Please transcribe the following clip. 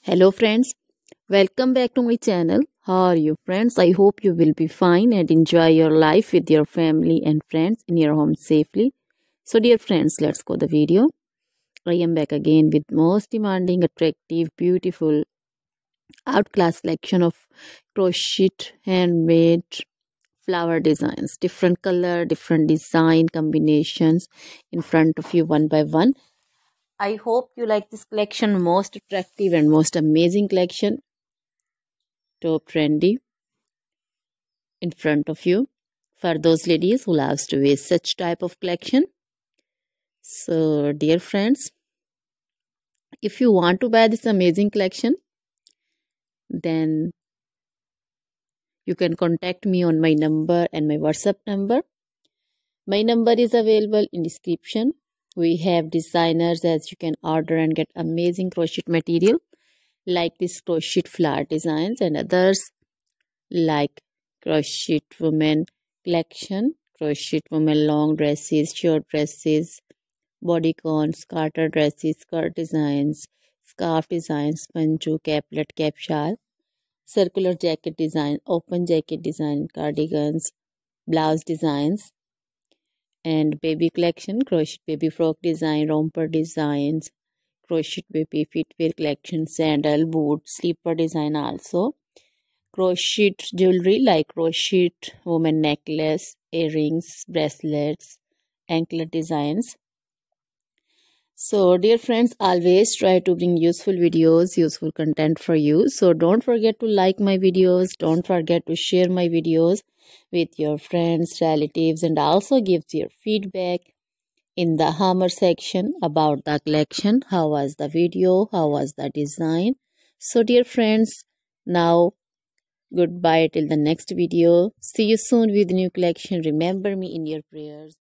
Hello friends, welcome back to my channel. How are you friends? I hope you will be fine and enjoy your life with your family and friends in your home safely. So dear friends, let's go the video. I am back again with most demanding, attractive, beautiful, outclass collection of crochet handmade flower designs. Different color, different design combinations in front of you one by one. I hope you like this collection, most attractive and most amazing collection. Top trendy in front of you for those ladies who loves to wear such type of collection. So dear friends, if you want to buy this amazing collection, then you can contact me on my number and my WhatsApp number. My number is available in description. We have designers as you can order and get amazing crochet material like this crochet flower designs and others like crochet women collection, crochet women long dresses, short dresses, bodycons, garter dresses, skirt designs, scarf designs, panju, caplet, cap shawl, circular jacket design, open jacket design, cardigans, blouse designs, and baby collection, crochet baby frock design, romper designs, crochet baby footwear collection, sandal, boot, slipper design also. Crochet jewelry like crochet woman necklace, earrings, bracelets, anklet designs. So dear friends, always try to bring useful videos, useful content for you. So don't forget to like my videos, don't forget to share my videos with your friends, relatives, and also give your feedback in the hammer section about the collection. How was the video? How was the design? So dear friends, now goodbye till the next video. See you soon with new collection. Remember me in your prayers.